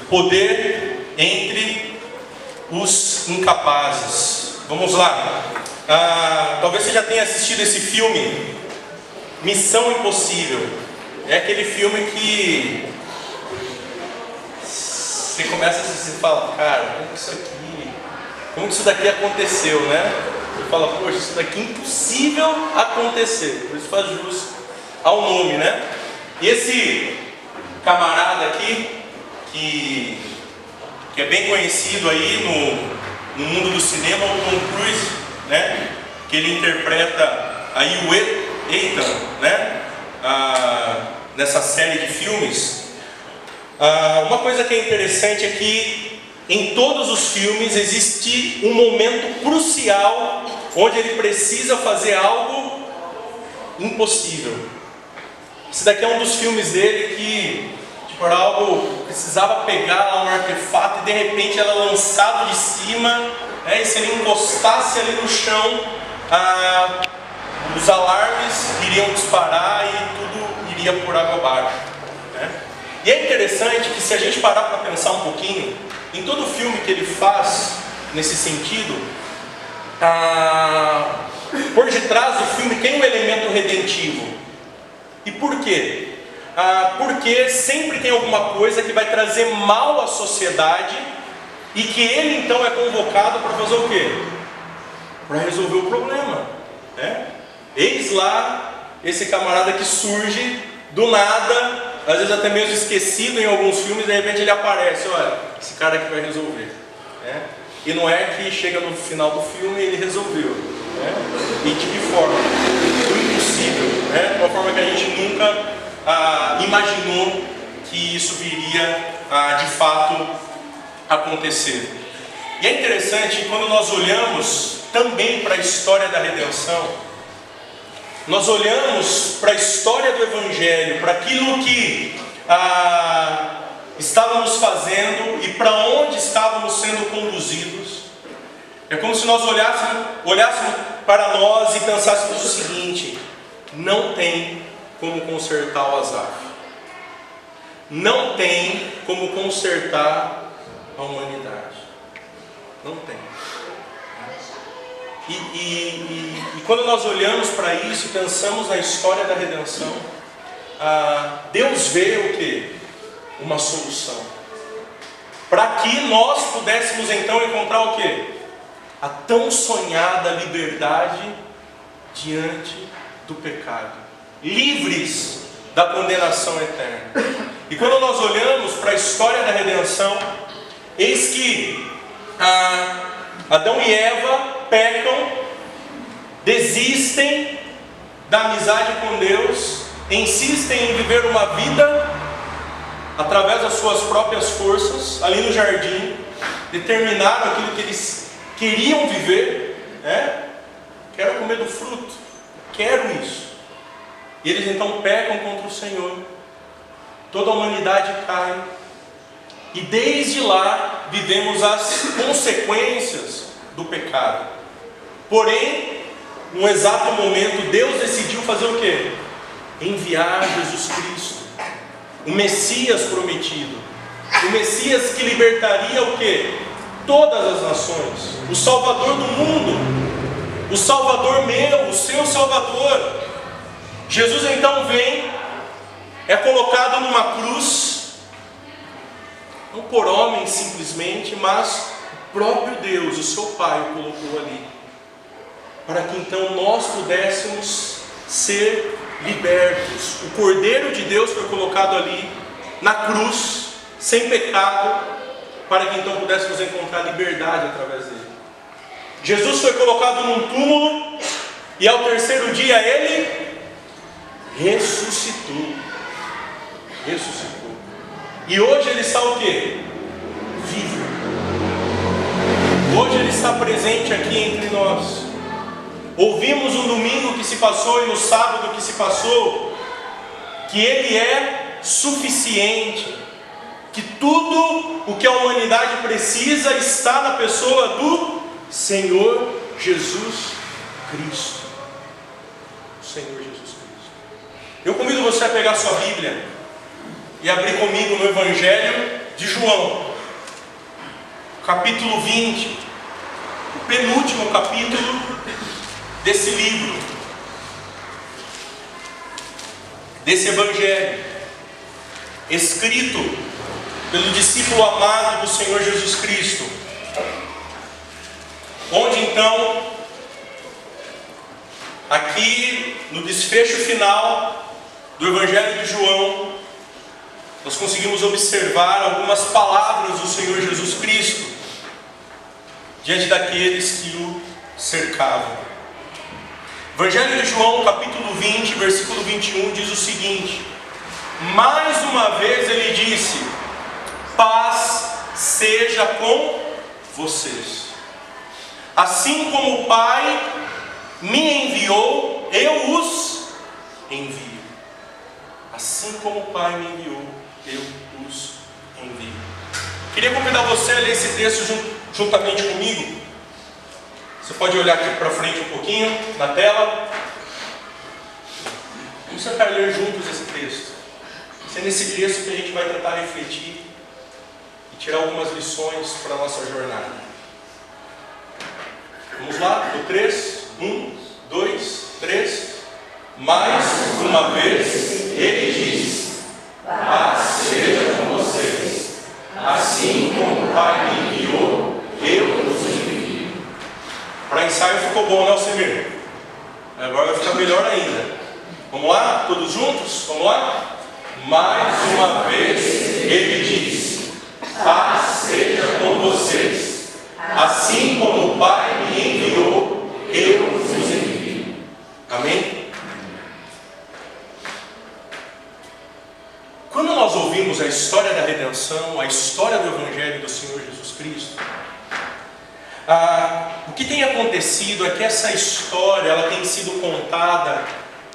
Poder entre os incapazes. Vamos lá. Talvez você já tenha assistido esse filme, Missão Impossível. É aquele filme que você começa a assistir e fala, cara, como que isso daqui aconteceu, né? Você fala, poxa, isso daqui é impossível acontecer. Por isso faz jus ao nome, né? E esse camarada aqui, que é bem conhecido aí no mundo do cinema, o Tom Cruise, né? Que ele interpreta aí o Ethan, né? Nessa série de filmes. Uma coisa que é interessante é que em todos os filmes existe um momento crucial onde ele precisa fazer algo impossível. Esse daqui é um dos filmes dele que, por algo, precisava pegar lá um artefato e de repente ela lançado de cima, né, e se ele encostasse ali no chão, os alarmes iriam disparar e tudo iria por água abaixo, né? E é interessante que, se a gente parar para pensar um pouquinho, em todo filme que ele faz nesse sentido, por detrás do filme tem um elemento redentivo. E por quê? Porque sempre tem alguma coisa que vai trazer mal à sociedade e que ele então é convocado para fazer o quê? Para resolver o problema, né? Eis lá esse camarada que surge do nada, às vezes até mesmo esquecido em alguns filmes, de repente ele aparece, olha, esse cara aqui vai resolver, né? E não é que chega no final do filme e ele resolveu, né? E de que forma? Do impossível, né? De uma forma que a gente nunca imaginou que isso viria de fato acontecer. E é interessante quando nós olhamos também para a história da redenção, nós olhamos para a história do Evangelho, para aquilo que estávamos fazendo e para onde estávamos sendo conduzidos. É como se nós olhássemos para nós e pensássemos o seguinte: não tem como consertar o Asaf, não tem como consertar a humanidade, não tem. E quando nós olhamos para isso e pensamos na história da redenção, Deus vê o quê? Uma solução. Para que nós pudéssemos então encontrar o quê? A tão sonhada liberdade diante do pecado. Livres da condenação eterna. E quando nós olhamos para a história da redenção, eis que Adão e Eva pecam, desistem da amizade com Deus, insistem em viver uma vida através das suas próprias forças, ali no jardim, determinaram aquilo que eles queriam viver, né? Quero comer do fruto, quero isso. E eles então pecam contra o Senhor, toda a humanidade cai, e desde lá vivemos as consequências do pecado. Porém, num exato momento, Deus decidiu fazer o quê? Enviar Jesus Cristo, o Messias prometido, o Messias que libertaria o quê? Todas as nações, o Salvador do mundo, o Salvador meu, o seu Salvador. Jesus então vem, é colocado numa cruz, não por homem simplesmente, mas o próprio Deus, o seu Pai, o colocou ali, para que então nós pudéssemos ser libertos. O Cordeiro de Deus foi colocado ali na cruz, sem pecado, para que então pudéssemos encontrar liberdade através dele. Jesus foi colocado num túmulo e ao terceiro dia ele ressuscitou. Ressuscitou. E hoje ele está o quê? Vivo. Hoje ele está presente aqui entre nós. Ouvimos no domingo que se passou e no sábado que se passou, que Ele é suficiente, que tudo o que a humanidade precisa está na pessoa do Senhor Jesus Cristo. O Senhor Jesus Cristo. Eu convido você a pegar sua Bíblia e abrir comigo no Evangelho de João, capítulo 20, o penúltimo capítulo desse livro, desse evangelho, escrito pelo discípulo amado do Senhor Jesus Cristo, onde então, aqui no desfecho final do Evangelho de João, nós conseguimos observar algumas palavras do Senhor Jesus Cristo diante daqueles que o cercavam. Evangelho de João, capítulo 20, versículo 21, diz o seguinte: mais uma vez ele disse: paz seja com vocês. Assim como o Pai me enviou, eu os envio. Assim como o Pai me enviou, eu os envio. Queria convidar você a ler esse texto juntamente comigo. Você pode olhar aqui para frente um pouquinho, na tela. Vamos tentar ler juntos esse texto. É nesse texto que a gente vai tentar refletir e tirar algumas lições para a nossa jornada. Vamos lá? Do 3, 1, 2, 3. Mais uma vez ele diz: paz seja com vocês. Assim como o Pai me enviou, eu os envio. Para ensaio ficou bom, né, Alcemir? Agora vai ficar melhor ainda. Vamos lá? Todos juntos? Vamos lá? Mais uma vez ele diz: paz seja com vocês. Assim como o Pai me enviou, eu os envio. Amém? Quando nós ouvimos a história da redenção, a história do Evangelho do Senhor Jesus Cristo, o que tem acontecido é que essa história ela tem sido contada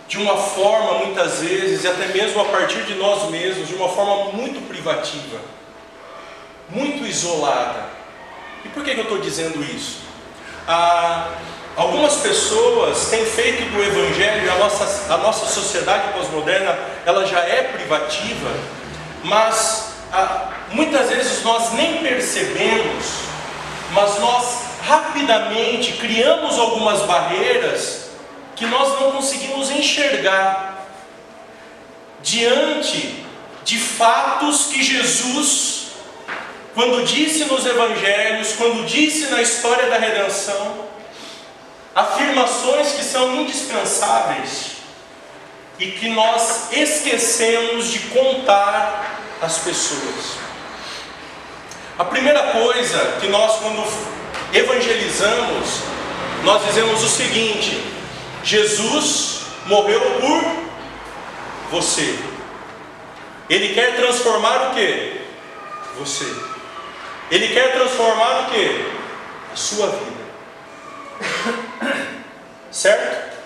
de uma forma, muitas vezes, e até mesmo a partir de nós mesmos, de uma forma muito privativa, muito isolada. E por que eu estou dizendo isso? Algumas pessoas têm feito do Evangelho, a nossa sociedade pós-moderna, ela já é privativa, mas muitas vezes nós nem percebemos, mas nós rapidamente criamos algumas barreiras que nós não conseguimos enxergar diante de fatos que Jesus, quando disse nos Evangelhos, quando disse na história da redenção, afirmações que são indispensáveis e que nós esquecemos de contar às pessoas. A primeira coisa que nós, quando evangelizamos, nós dizemos o seguinte: Jesus morreu por você. Ele quer transformar o quê? Você. Ele quer transformar o quê? A sua vida. Certo?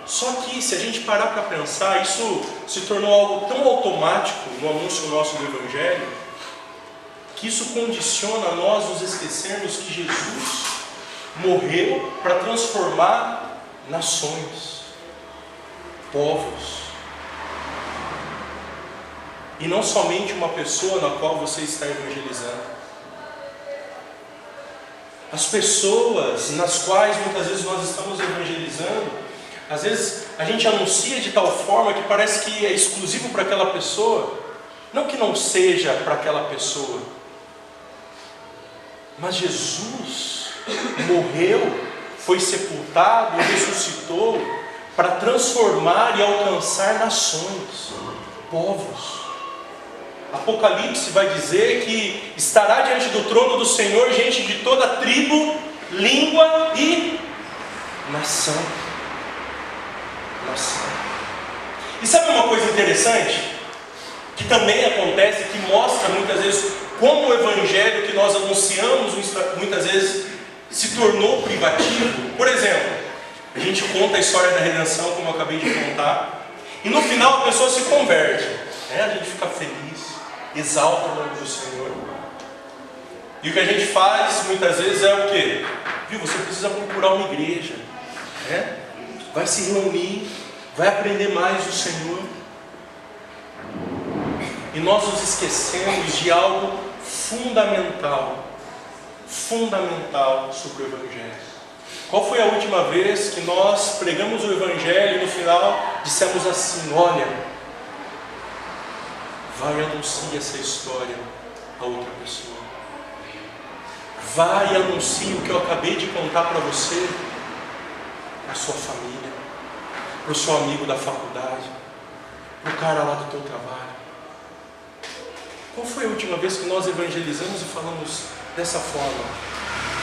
Só que se a gente parar para pensar, isso se tornou algo tão automático no anúncio nosso do Evangelho, que isso condiciona nós nos esquecermos que Jesus morreu para transformar nações, povos, e não somente uma pessoa na qual você está evangelizando. As pessoas nas quais muitas vezes nós estamos evangelizando, às vezes a gente anuncia de tal forma que parece que é exclusivo para aquela pessoa. Não que não seja para aquela pessoa, mas Jesus morreu, foi sepultado e ressuscitou para transformar e alcançar nações, povos. Apocalipse vai dizer que estará diante do trono do Senhor gente de toda tribo, língua e nação. E sabe uma coisa interessante? Que também acontece, que mostra muitas vezes como o Evangelho que nós anunciamos muitas vezes se tornou privativo. Por exemplo, a gente conta a história da redenção, como eu acabei de contar, e no final a pessoa se converte, a gente fica feliz, exalta o nome do Senhor. E o que a gente faz muitas vezes é o quê? Você precisa procurar uma igreja, vai se reunir, vai aprender mais do Senhor. E e nós nos esquecemos de algo fundamental sobre o Evangelho. Qual foi a última vez que nós pregamos o Evangelho e no final dissemos assim: olha, vai e anuncie essa história a outra pessoa. Vai e anuncie o que eu acabei de contar para você, para a sua família, para o seu amigo da faculdade, para o cara lá do teu trabalho. Qual foi a última vez que nós evangelizamos e falamos dessa forma?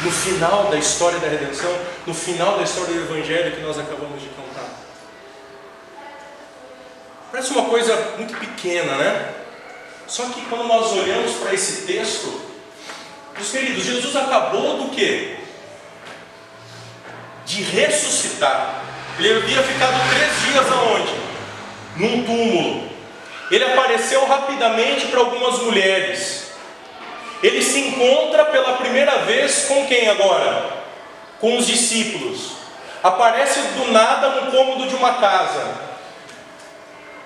No final da história da redenção, no final da história do Evangelho que nós acabamos de contar. Parece uma coisa muito pequena, né? Só que quando nós olhamos para esse texto, meus queridos, Jesus acabou do quê? De ressuscitar. Ele havia ficado 3 dias aonde? Num túmulo. Ele apareceu rapidamente para algumas mulheres. Ele se encontra pela primeira vez com quem agora? Com os discípulos. Aparece do nada no cômodo de uma casa.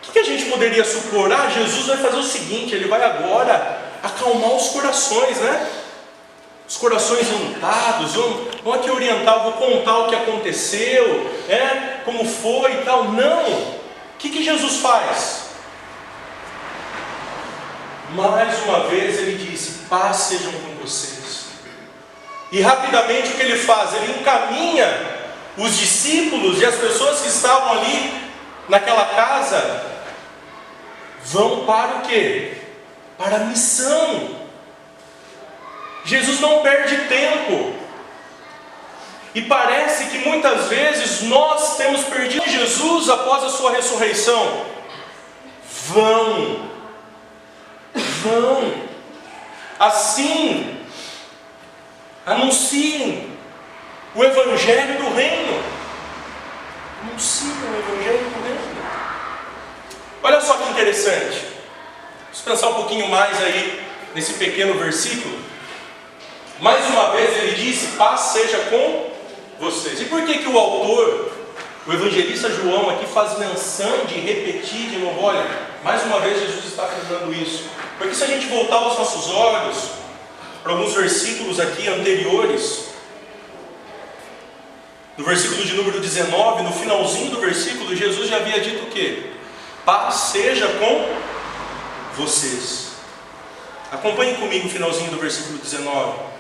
O que a gente poderia supor? Jesus vai fazer o seguinte, ele vai agora acalmar os corações, né? Os corações irritados, vão aqui orientar, vou contar o que aconteceu, como foi e tal. Não! O que Jesus faz? Mais uma vez ele disse: paz sejam com vocês. E rapidamente o que ele faz? Ele encaminha os discípulos e as pessoas que estavam ali naquela casa, vão para o quê? Para a missão. Jesus não perde tempo. E parece que muitas vezes nós temos perdido Jesus após a sua ressurreição. Vão. Assim, anunciem o Evangelho do Reino. Anunciem o Evangelho do Reino. Olha só que interessante. Vamos pensar um pouquinho mais aí nesse pequeno versículo. Mais uma vez ele disse: paz seja com vocês. E por que o autor, o evangelista João aqui faz menção de repetir de novo? Olha, mais uma vez Jesus está fazendo isso. Porque se a gente voltar os nossos olhos para alguns versículos aqui anteriores, no versículo de número 19, no finalzinho do versículo, Jesus já havia dito o quê? Paz seja com vocês. Acompanhem comigo o finalzinho do versículo 19.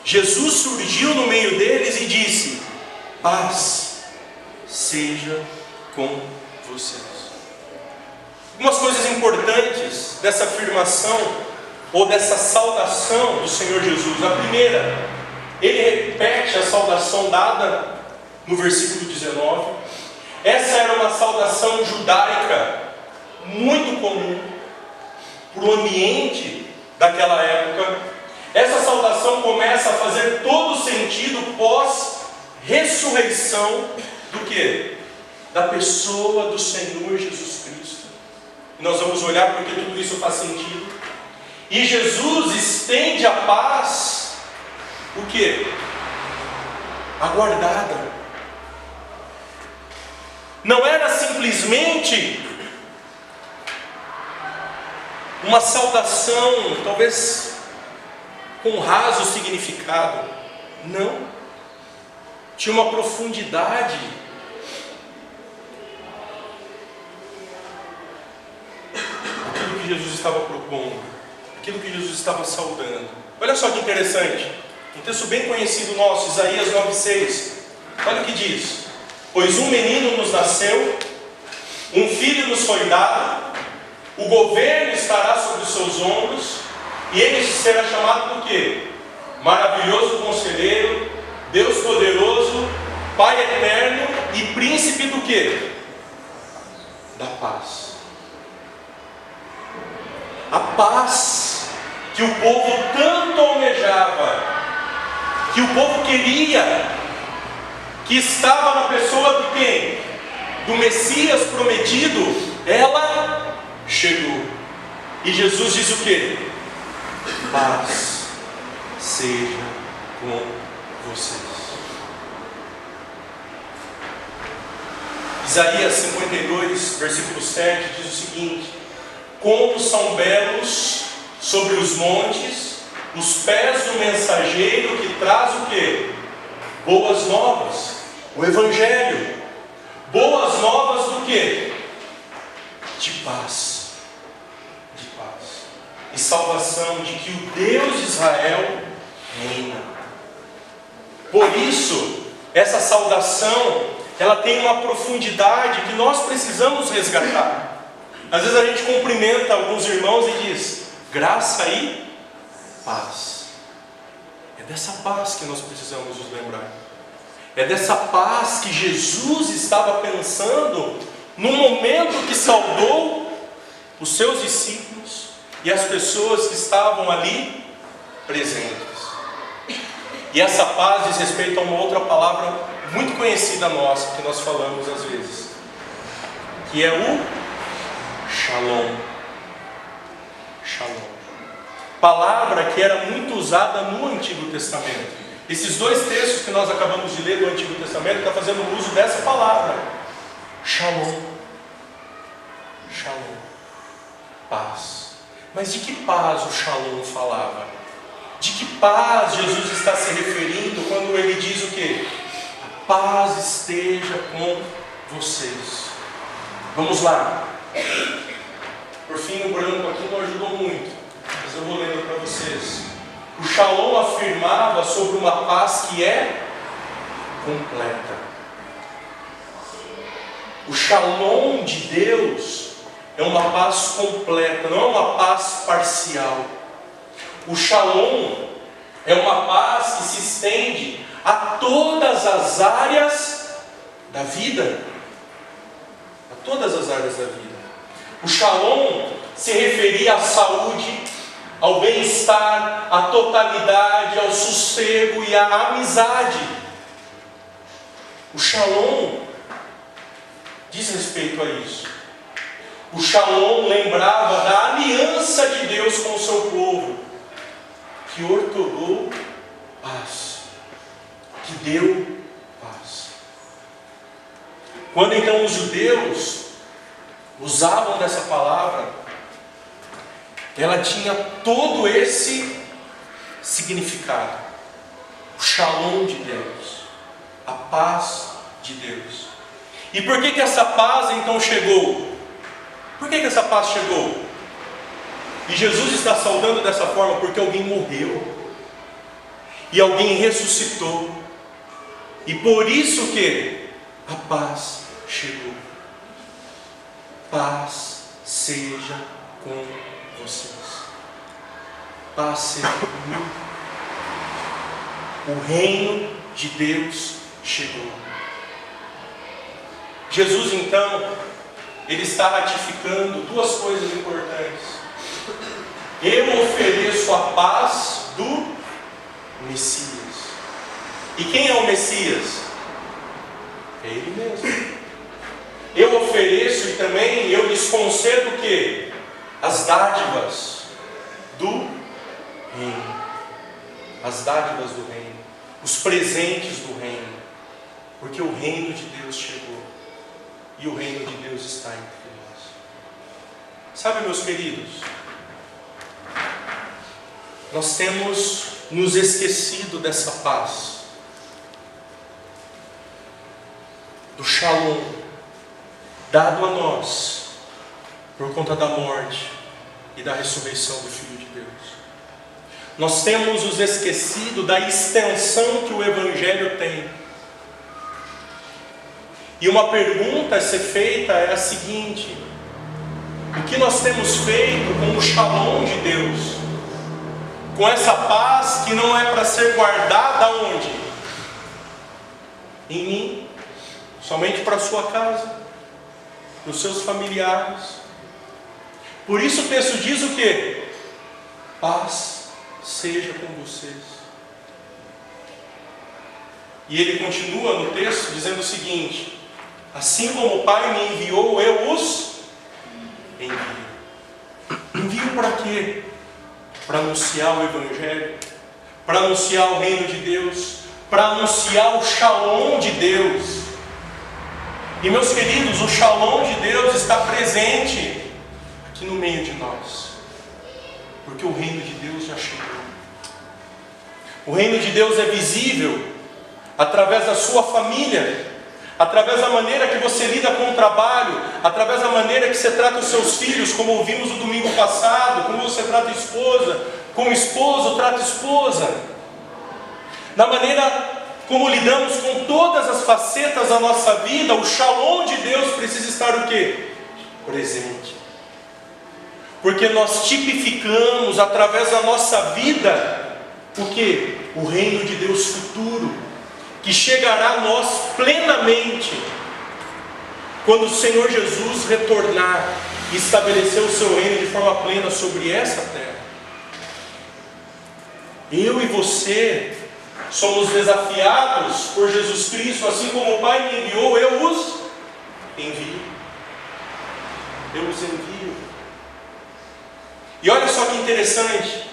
Jesus surgiu no meio deles e disse: paz seja com vocês. Algumas coisas importantes dessa afirmação ou dessa saudação do Senhor Jesus. A primeira, ele repete a saudação dada no versículo 19. Essa era uma saudação judaica muito comum para o ambiente daquela época. Essa saudação começa a fazer todo sentido pós-ressurreição do quê? Da pessoa do Senhor Jesus Cristo. E nós vamos olhar porque tudo isso faz sentido. E Jesus estende a paz, o quê? Aguardada. Não era simplesmente uma saudação, talvez com raso significado. Não. Tinha uma profundidade. Aquilo que Jesus estava propondo, aquilo que Jesus estava saudando. Olha só que interessante. Um texto bem conhecido nosso, Isaías 9,6. Olha o que diz: pois um menino nos nasceu, um filho nos foi dado, o governo estará sobre os seus ombros, e ele será chamado do quê? Maravilhoso Conselheiro, Deus Poderoso, Pai Eterno e Príncipe do quê? Da paz. A paz que o povo tanto almejava, que o povo queria, que estava na pessoa de quem? Do Messias prometido, ela chegou. E Jesus diz o quê? Paz seja com vocês. Isaías 52, versículo 7 diz o seguinte: como são belos sobre os montes os pés do mensageiro que traz o quê? Boas novas, o Evangelho. Boas novas do quê? De paz. De paz. E salvação, de que o Deus de Israel reina. Por isso, essa saudação, ela tem uma profundidade que nós precisamos resgatar. Às vezes a gente cumprimenta alguns irmãos e diz: graça e paz. É dessa paz que nós precisamos nos lembrar. É dessa paz que Jesus estava pensando no momento que saudou os seus discípulos e as pessoas que estavam ali presentes. E essa paz diz respeito a uma outra palavra muito conhecida nossa, que nós falamos às vezes, que é o Shalom. Shalom. Palavra que era muito usada no Antigo Testamento. Esses dois textos que nós acabamos de ler do Antigo Testamento estão fazendo uso dessa palavra. Shalom. Shalom. Paz. Mas de que paz o Shalom falava? De que paz Jesus está se referindo quando ele diz o quê? A paz esteja com vocês. Vamos lá. Por fim, o branco aqui não ajudou muito, mas eu vou lendo para vocês. O Shalom afirmava sobre uma paz que é completa. O Shalom de Deus é uma paz completa, não é uma paz parcial. O Shalom é uma paz que se estende a todas as áreas da vida. A todas as áreas da vida. O Shalom se referia à saúde, ao bem-estar, à totalidade, ao sossego e à amizade. O Shalom diz respeito a isso. O Shalom lembrava da aliança de Deus com o seu povo, que outorgou paz, que deu paz. Quando então os judeus usavam dessa palavra, ela tinha todo esse significado. O Shalom de Deus, a paz de Deus. E por que essa paz então chegou? Por que essa paz chegou? E Jesus está saudando dessa forma porque alguém morreu e alguém ressuscitou, e por isso que a paz chegou. Paz seja com vocês. Paz seja comigo. O reino de Deus chegou. Jesus então, ele está ratificando duas coisas importantes. Eu ofereço a paz do Messias. E quem é o Messias? É Ele mesmo. Eu ofereço e também eu lhes concedo o quê? As dádivas do reino. As dádivas do reino. Os presentes do reino. Porque o reino de Deus chegou. E o reino de Deus está entre nós. Sabe, meus queridos, nós temos nos esquecido dessa paz, do Shalom dado a nós por conta da morte e da ressurreição do Filho de Deus. Nós temos nos esquecido da extensão que o Evangelho tem. E uma pergunta a ser feita é a seguinte: o que nós temos feito com o Shalom de Deus? Com essa paz que não é para ser guardada onde? Em mim, somente para a sua casa, para os seus familiares. Por isso o texto diz o quê? Paz seja com vocês. E ele continua no texto dizendo o seguinte: assim como o Pai me enviou, eu os envio. Envio para quê? Para anunciar o Evangelho, para anunciar o reino de Deus, para anunciar o Shalom de Deus. E meus queridos, o Shalom de Deus está presente aqui no meio de nós, porque o reino de Deus já chegou. O reino de Deus é visível através da sua família, através da maneira que você lida com o trabalho, através da maneira que você trata os seus filhos, como ouvimos no domingo passado, como você trata a esposa, como o esposo trata a esposa, na maneira como lidamos com todas as facetas da nossa vida. O shalom de Deus precisa estar o quê? Presente. Porque nós tipificamos através da nossa vida o quê? O reino de Deus futuro, que chegará a nós plenamente quando o Senhor Jesus retornar e estabelecer o seu reino de forma plena sobre essa terra. Eu e você somos desafiados por Jesus Cristo, assim como o Pai me enviou, eu os envio. Eu os envio. E olha só que interessante,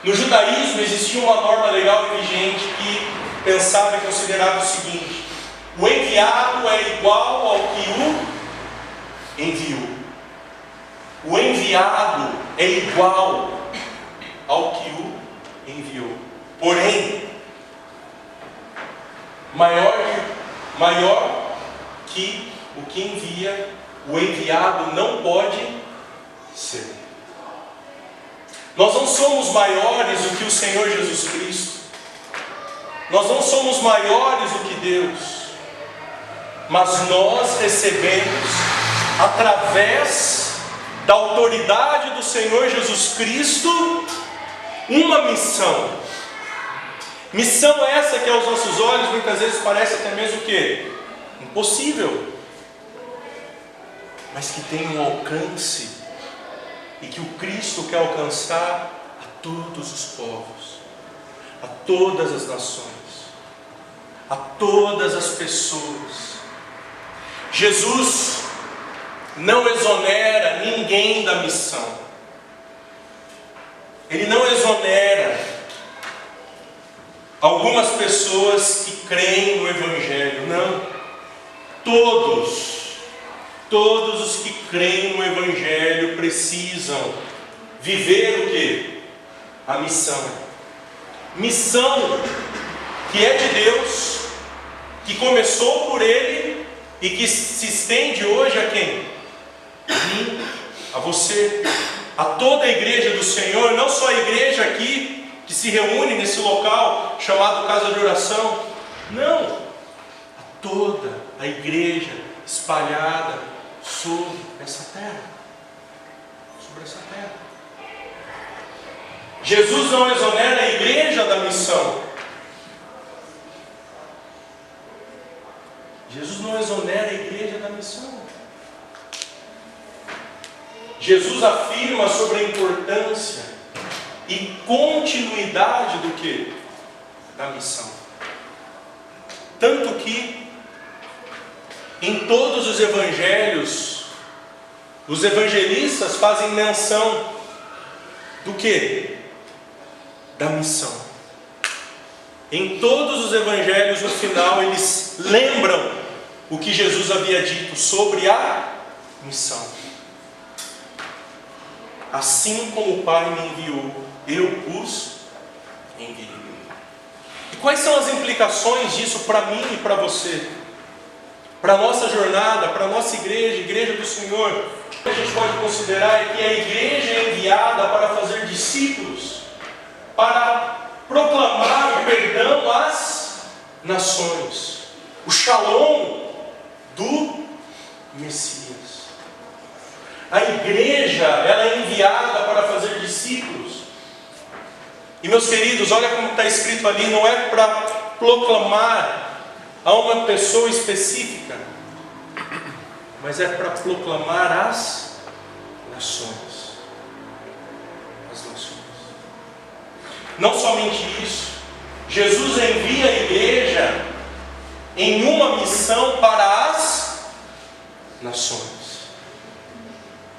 no judaísmo existia uma norma legal e vigente que pensava e considerava o seguinte: o enviado é igual ao que o enviou. O enviado é igual ao que o enviou. Porém, maior que o que envia, o enviado não pode ser. Nós não somos maiores do que o Senhor Jesus Cristo. Nós não somos maiores do que Deus. Mas nós recebemos, através da autoridade do Senhor Jesus Cristo, uma missão. Missão essa que aos nossos olhos muitas vezes parece até mesmo o quê? Impossível. Mas que tem um alcance, e que o Cristo quer alcançar a todos os povos, a todas as nações, a todas as pessoas. Jesus não exonera ninguém da missão. Ele não exonera algumas pessoas que creem no Evangelho. Não. Todos os que creem no Evangelho precisam viver o quê? A missão. Missão que é de Deus, que começou por Ele e que se estende hoje a quem? A mim, a você, a toda a igreja do Senhor, não só a igreja aqui que se reúne nesse local chamado casa de oração, não, a toda a igreja espalhada sobre essa terra, Jesus não exonera a igreja da missão. Jesus não exonera a igreja da missão. Jesus afirma sobre a importância e continuidade do que? Da missão. Tanto que em todos os evangelhos, os evangelistas fazem menção do que? Da missão. Em todos os evangelhos, no final, eles lembram o que Jesus havia dito sobre a missão. Assim como o Pai me enviou, eu os enviei. E quais são as implicações disso para mim e para você? Para a nossa jornada, para a nossa igreja, igreja do Senhor. O que a gente pode considerar é que a igreja é enviada para fazer discípulos, para proclamar o perdão às nações, o shalom do Messias. A igreja, ela é enviada para fazer discípulos. E meus queridos, olha como está escrito ali, não é para proclamar a uma pessoa específica, mas é para proclamar as nações. As nações. Não somente isso, Jesus envia a igreja em uma missão para as nações.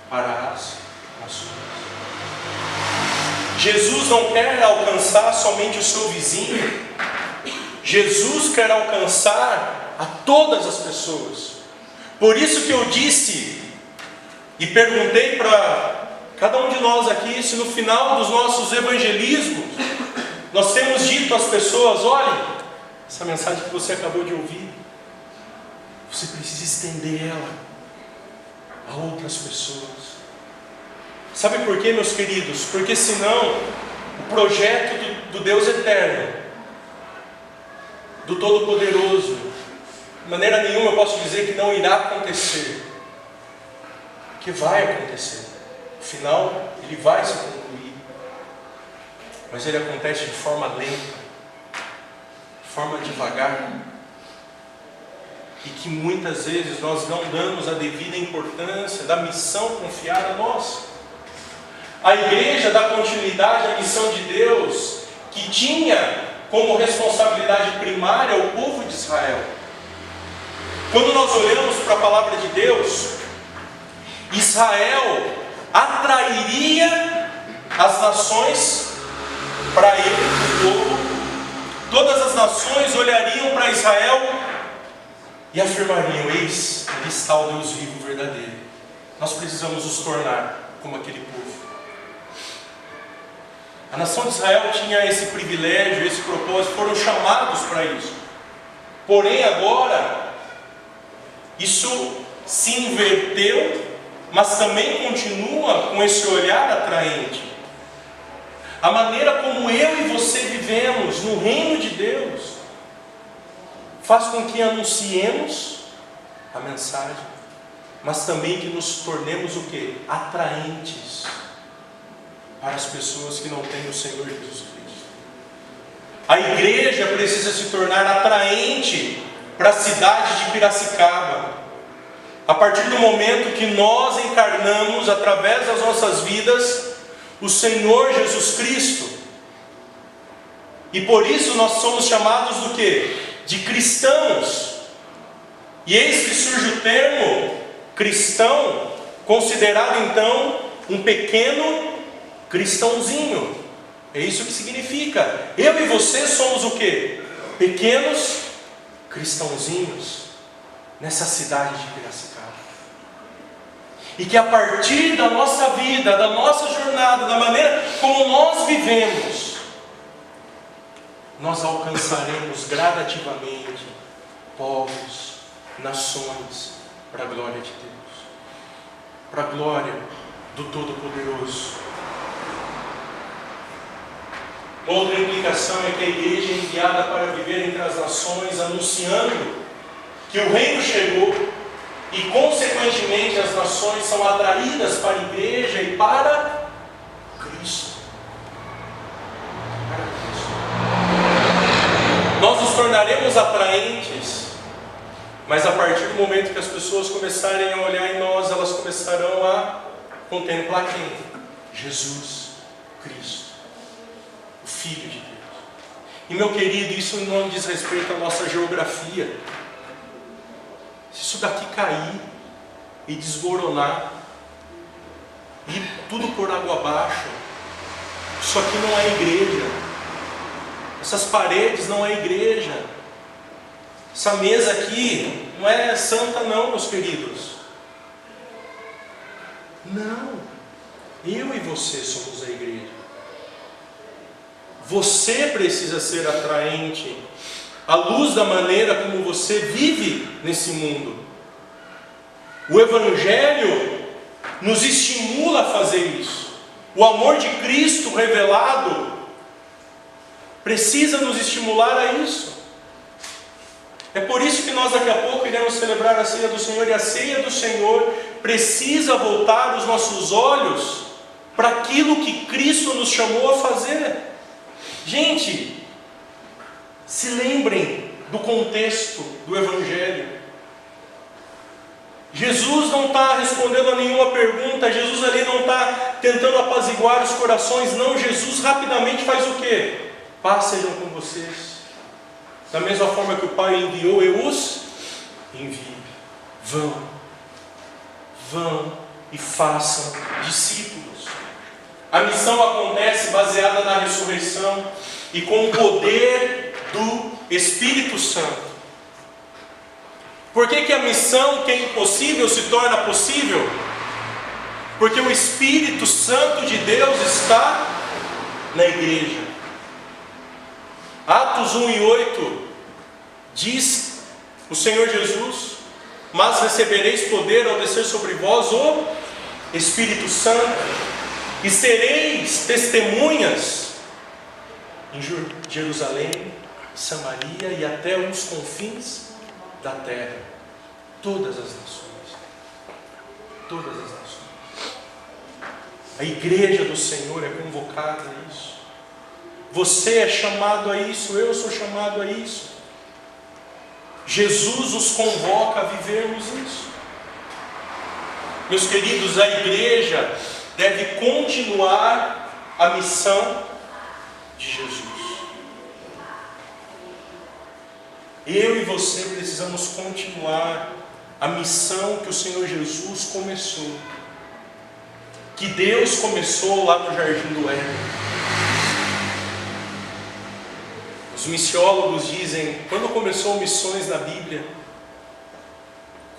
Para as nações. Jesus não quer alcançar somente o seu vizinho. Jesus quer alcançar a todas as pessoas. Por isso que eu disse e perguntei para Cada um de nós aqui, se no final dos nossos evangelismos, nós temos dito às pessoas: olha, essa mensagem que você acabou de ouvir, você precisa estender ela a outras pessoas. Sabe por quê, meus queridos? Porque senão o projeto do Deus eterno, do Todo-Poderoso, de maneira nenhuma eu posso dizer que não irá acontecer. Que vai acontecer. Afinal, ele vai se concluir. Mas ele acontece de forma lenta, de forma devagar. E que muitas vezes nós não damos a devida importância da missão confiada a nós. A igreja dá continuidade à missão de Deus, que tinha como responsabilidade primária o povo de Israel. Quando nós olhamos para a palavra de Deus, Israel atrairia as nações para ele, o povo. Todas as nações olhariam para Israel e afirmariam: eis, aqui está o Deus vivo, verdadeiro. Nós precisamos nos tornar como aquele povo. A nação de Israel tinha esse privilégio, esse propósito, foram chamados para isso. Porém agora, isso se inverteu, mas também continua com esse olhar atraente. A maneira como eu e você vivemos no reino de Deus faz com que anunciemos a mensagem, mas também que nos tornemos o quê? Atraentes para as pessoas que não têm o Senhor Jesus Cristo. A igreja precisa se tornar atraente para a cidade de Piracicaba. A partir do momento que nós encarnamos, através das nossas vidas, o Senhor Jesus Cristo. E por isso nós somos chamados do quê? De cristãos. E eis que surge o termo cristão, considerado então um pequeno cristãozinho. É isso que significa. Eu e você somos o quê? Pequenos cristãozinhos nessa cidade de Piracicaba. E que a partir da nossa vida, da nossa jornada, da maneira como nós vivemos, nós alcançaremos gradativamente povos, nações, para a glória de Deus, para a glória do Todo-Poderoso. Outra implicação é que a igreja é enviada para viver entre as nações, anunciando que o reino chegou, e consequentemente as nações são atraídas para a igreja e para Cristo. Para Cristo. Nós nos tornaremos atraentes, mas a partir do momento que as pessoas começarem a olhar em nós, elas começarão a contemplar quem? Jesus Cristo, o Filho de Deus. E meu querido, isso não diz respeito à nossa geografia. Se isso daqui cair e desmoronar, e tudo por água abaixo, isso aqui não é igreja. Essas paredes não é igreja. Essa mesa aqui não é santa não, meus queridos. Não. Eu e você somos a igreja. Você precisa ser atraente à luz da maneira como você vive nesse mundo. O Evangelho nos estimula a fazer isso. O amor de Cristo revelado precisa nos estimular a isso. É por isso que nós daqui a pouco iremos celebrar a ceia do Senhor, e a ceia do Senhor precisa voltar os nossos olhos para aquilo que Cristo nos chamou a fazer. Gente, se lembrem do contexto do Evangelho. Jesus não está respondendo a nenhuma pergunta, Jesus ali não está tentando apaziguar os corações, não. Jesus rapidamente faz o quê? Paz sejam com vocês. Da mesma forma que o Pai enviou, eu os envio. Vão e façam discípulos. A missão acontece baseada na ressurreição e com o poder do Espírito Santo. Por que a missão que é impossível se torna possível? Porque o Espírito Santo de Deus está na igreja. Atos 1:8 diz o Senhor Jesus: mas recebereis poder ao descer sobre vós o Espírito Santo, e sereis testemunhas em Jerusalém, Samaria e até os confins da terra. Todas as nações. Todas as nações. A igreja do Senhor é convocada a isso. Você é chamado a isso, eu sou chamado a isso. Jesus os convoca a vivermos isso. Meus queridos, a igreja deve continuar a missão de Jesus. Eu e você precisamos continuar a missão que o Senhor Jesus começou. Que Deus começou lá no Jardim do Éden. Os missiólogos dizem, quando começou missões na Bíblia,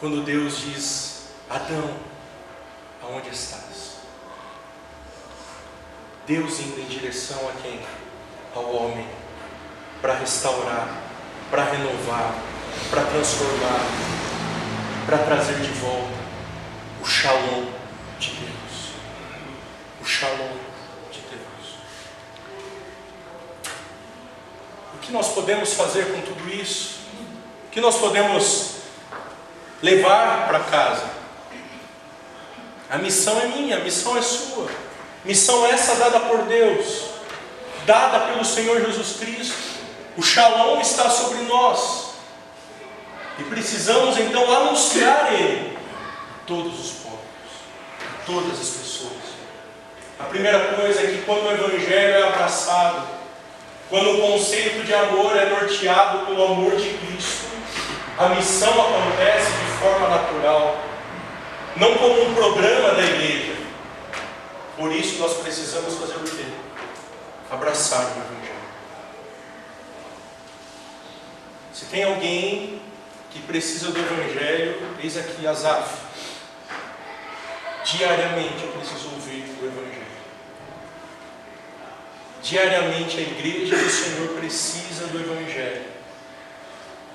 quando Deus diz: Adão, aonde estás? Deus indo em direção a quem? Ao homem, para restaurar, para renovar, para transformar, para trazer de volta o Shalom de Deus. O Shalom de Deus. O que nós podemos fazer com tudo isso? O que nós podemos levar para casa? A missão é minha, a missão é sua. Missão essa dada por Deus, dada pelo Senhor Jesus Cristo. O Shalom está sobre nós. E precisamos então anunciar Ele a todos os povos, a todas as pessoas. A primeira coisa é que quando o Evangelho é abraçado, quando o conceito de amor é norteado pelo amor de Cristo, a missão acontece de forma natural, não como um programa da igreja. Por isso nós precisamos fazer o quê? Abraçar o Evangelho. Se tem alguém que precisa do Evangelho, eis aqui Asaf. Diariamente eu preciso ouvir o Evangelho. Diariamente a igreja do Senhor precisa do Evangelho,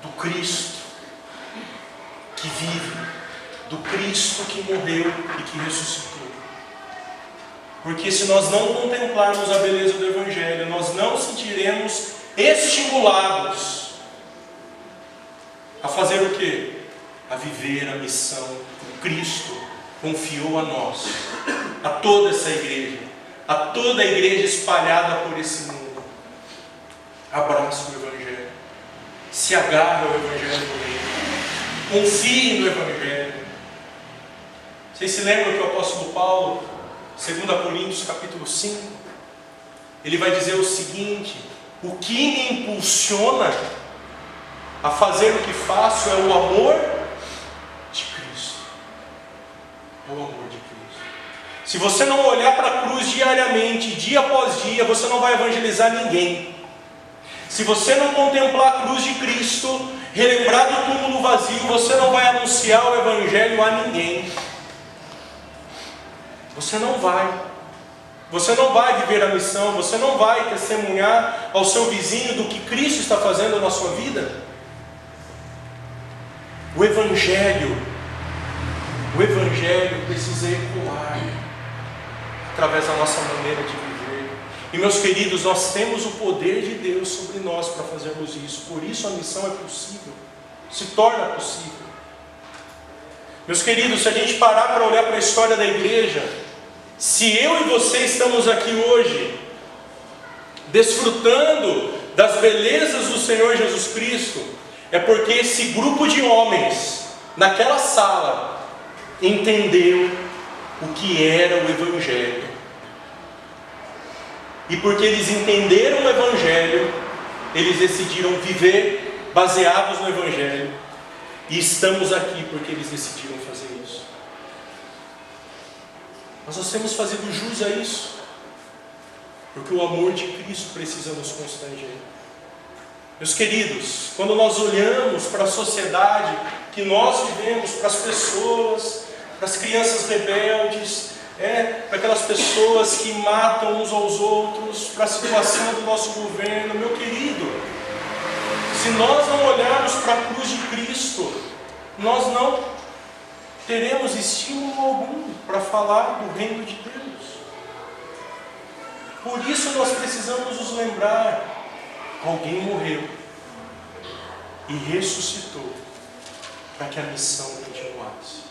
do Cristo que vive, do Cristo que morreu e que ressuscitou. Porque se nós não contemplarmos a beleza do Evangelho, nós não sentiremos estimulados a fazer o quê? A viver a missão que Cristo confiou a nós, a toda essa igreja, a toda a igreja espalhada por esse mundo. Abraça o Evangelho, se agarra ao Evangelho do Reino, confie no Evangelho. Vocês se lembram que o apóstolo Paulo, 2 Coríntios capítulo 5, ele vai dizer o seguinte: o que me impulsiona a fazer o que faço é o amor de Cristo. É o amor de Cristo. Se você não olhar para a cruz diariamente, dia após dia, você não vai evangelizar ninguém. Se você não contemplar a cruz de Cristo, relembrar do túmulo vazio, você não vai anunciar o Evangelho a ninguém. Você não vai. Você não vai viver a missão, você não vai testemunhar ao seu vizinho do que Cristo está fazendo na sua vida. O Evangelho precisa ecoar através da nossa maneira de viver. E meus queridos, nós temos o poder de Deus sobre nós para fazermos isso. Por isso a missão é possível, se torna possível. Meus queridos, se a gente parar para olhar para a história da igreja, se eu e você estamos aqui hoje, desfrutando das belezas do Senhor Jesus Cristo, é porque esse grupo de homens, naquela sala, entendeu o que era o Evangelho. E porque eles entenderam o Evangelho, eles decidiram viver baseados no Evangelho. E estamos aqui porque eles decidiram fazer isso. Mas nós temos fazido jus a isso, porque o amor de Cristo precisa nos constranger. Meus queridos, quando nós olhamos para a sociedade que nós vivemos, para as pessoas, para as crianças rebeldes, para aquelas pessoas que matam uns aos outros, para a situação do nosso governo. Meu querido, se nós não olharmos para a cruz de Cristo, nós não teremos estímulo algum para falar do reino de Deus. Por isso nós precisamos nos lembrar: alguém morreu e ressuscitou para que a missão continuasse.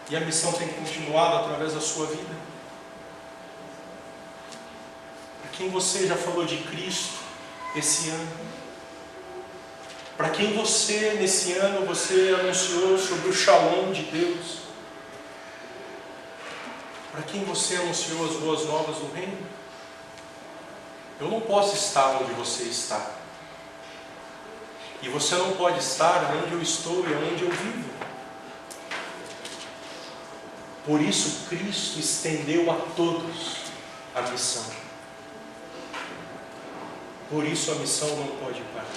E a missão tem continuado através da sua vida. Para quem você já falou de Cristo esse ano? Para quem você, nesse ano, você anunciou sobre o Shalom de Deus? Para quem você anunciou as boas novas do reino? Eu não posso estar onde você está. E você não pode estar onde eu estou e onde eu vivo. Por isso Cristo estendeu a todos a missão. Por isso a missão não pode parar.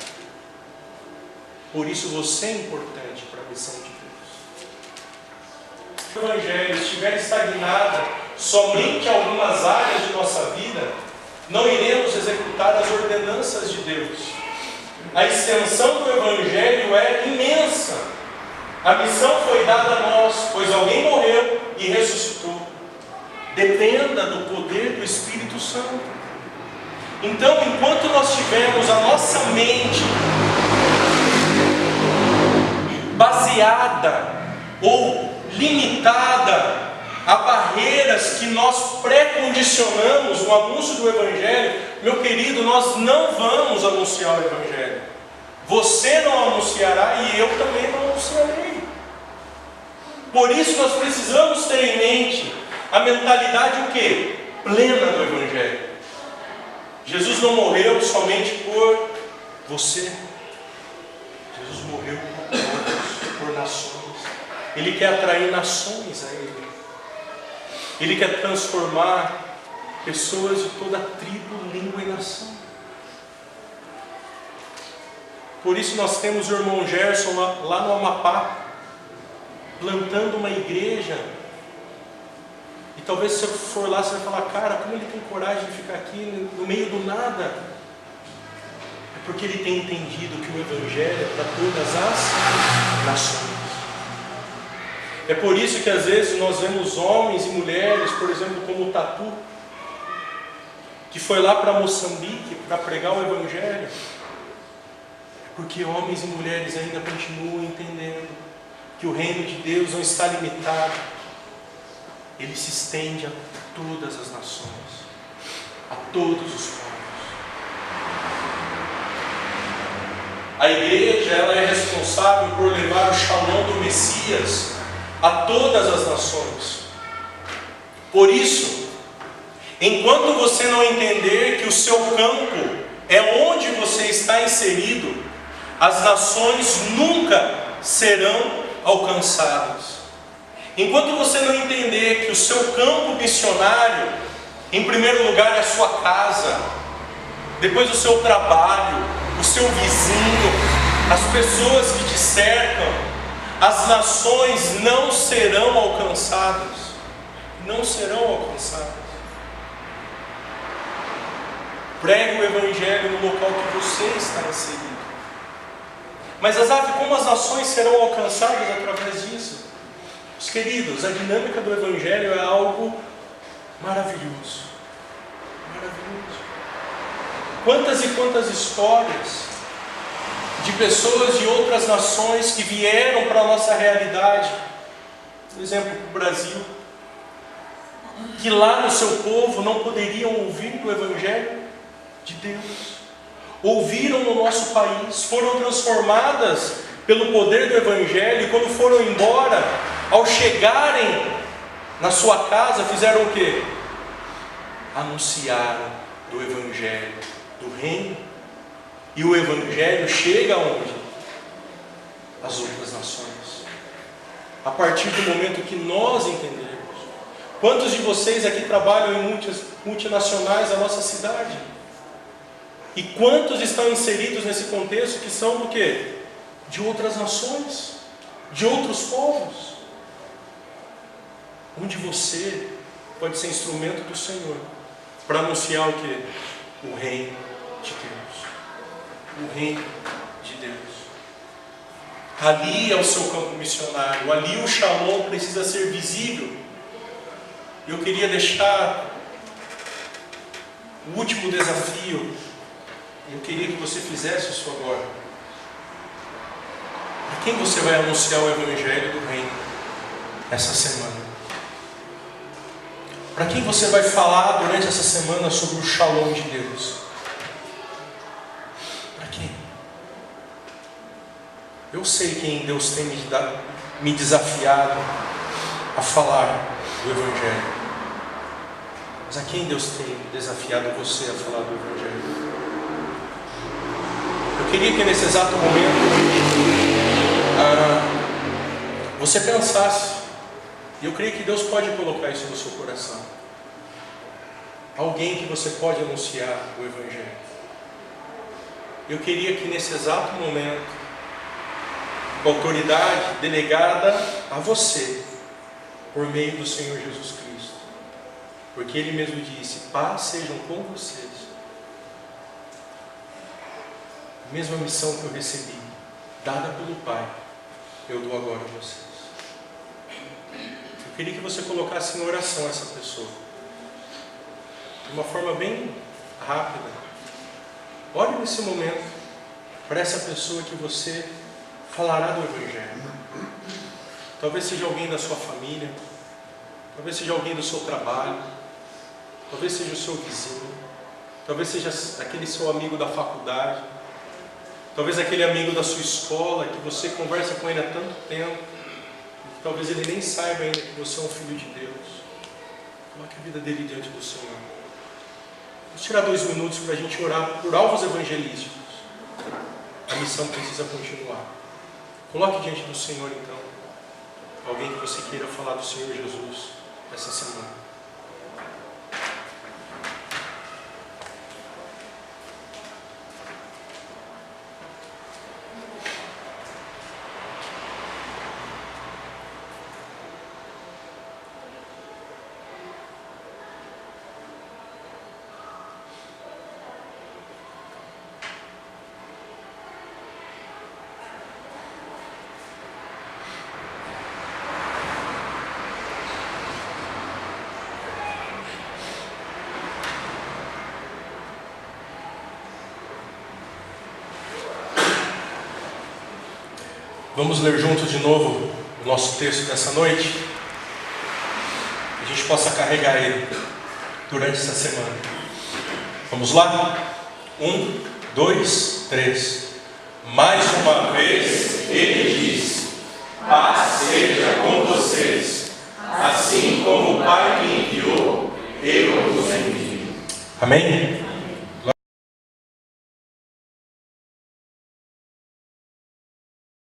Por isso você é importante para a missão de Deus. Se o Evangelho estiver estagnado somente em algumas áreas de nossa vida, não iremos executar as ordenanças de Deus. A extensão do Evangelho é imensa. A missão foi dada a nós, pois alguém morreu e ressuscitou. Dependa do poder do Espírito Santo. Então, enquanto nós tivermos a nossa mente baseada ou limitada a barreiras que nós pré-condicionamos no anúncio do Evangelho, meu querido, nós não vamos anunciar o Evangelho. Você não anunciará e eu também não anunciarei. Por isso nós precisamos ter em mente a mentalidade o quê? Plena do Evangelho. Jesus não morreu somente por você. Jesus morreu por todos, por nações. Ele quer atrair nações a Ele. Ele quer transformar pessoas de toda tribo, língua e nação. Por isso nós temos o irmão Gerson lá no Amapá, plantando uma igreja. E talvez se você for lá, você vai falar: cara, como ele tem coragem de ficar aqui no meio do nada? É porque ele tem entendido que o Evangelho é para todas as nações. É por isso que às vezes nós vemos homens e mulheres, por exemplo, como o Tatu, que foi lá para Moçambique para pregar o Evangelho. Porque homens e mulheres ainda continuam entendendo que o reino de Deus não está limitado. Ele se estende a todas as nações, a todos os povos. A igreja, ela é responsável por levar o Shalom do Messias a todas as nações. Por isso, enquanto você não entender que o seu campo é onde você está inserido, as nações nunca serão alcançadas. Enquanto você não entender que o seu campo missionário, em primeiro lugar, é a sua casa, depois o seu trabalho, o seu vizinho, as pessoas que te cercam, as nações não serão alcançadas. Não serão alcançadas. Pregue o Evangelho no local que você está inserido. Mas, Azaf, como as nações serão alcançadas através disso? Meus queridos, a dinâmica do Evangelho é algo maravilhoso. Maravilhoso. Quantas e quantas histórias de pessoas de outras nações que vieram para a nossa realidade, por exemplo, para o Brasil, que lá no seu povo não poderiam ouvir do Evangelho de Deus. Ouviram no nosso país, foram transformadas pelo poder do Evangelho, e quando foram embora, ao chegarem na sua casa, fizeram o quê? Anunciaram do Evangelho, do reino. E o Evangelho chega aonde? As outras nações. A partir do momento que nós entendemos. Quantos de vocês aqui trabalham em multinacionais da nossa cidade? E quantos estão inseridos nesse contexto que são do quê? De outras nações, de outros povos. onde você pode ser instrumento do Senhor para anunciar o quê? O reino de Deus. O reino de Deus. Ali é o seu campo missionário. Ali o Shalom precisa ser visível. Eu queria deixar o último desafio. Eu queria que você fizesse isso agora. Para quem você vai anunciar o Evangelho do Reino essa semana? Para quem você vai falar durante essa semana sobre o Shalom de Deus? Para quem? Eu sei quem Deus tem me desafiado a falar do Evangelho. Mas a quem Deus tem desafiado você a falar do Evangelho? Eu queria que nesse exato momento você pensasse. E eu creio que Deus pode colocar isso no seu coração. Alguém que você pode anunciar o Evangelho. Eu queria que nesse exato momento, com a autoridade delegada a você, por meio do Senhor Jesus Cristo, porque Ele mesmo disse: paz sejam com vocês. A mesma missão que eu recebi, dada pelo Pai, eu dou agora a vocês. Eu queria que você colocasse em oração essa pessoa, de uma forma bem rápida. Ore nesse momento para essa pessoa que você falará do Evangelho. Talvez seja alguém da sua família, talvez seja alguém do seu trabalho, talvez seja o seu vizinho, talvez seja aquele seu amigo da faculdade, talvez aquele amigo da sua escola que você conversa com ele há tanto tempo. Talvez ele nem saiba ainda que você é um filho de Deus. Coloque a vida dele diante do Senhor. Vamos tirar 2 minutos para a gente orar por alvos evangelísticos. A missão precisa continuar. Coloque diante do Senhor então alguém que você queira falar do Senhor Jesus essa semana. Vamos ler juntos de novo o nosso texto dessa noite, que a gente possa carregar ele durante essa semana. Vamos lá? 1, 2, 3. Mais uma vez ele diz: paz seja com vocês, assim como o Pai me enviou, eu vos envio. Amém?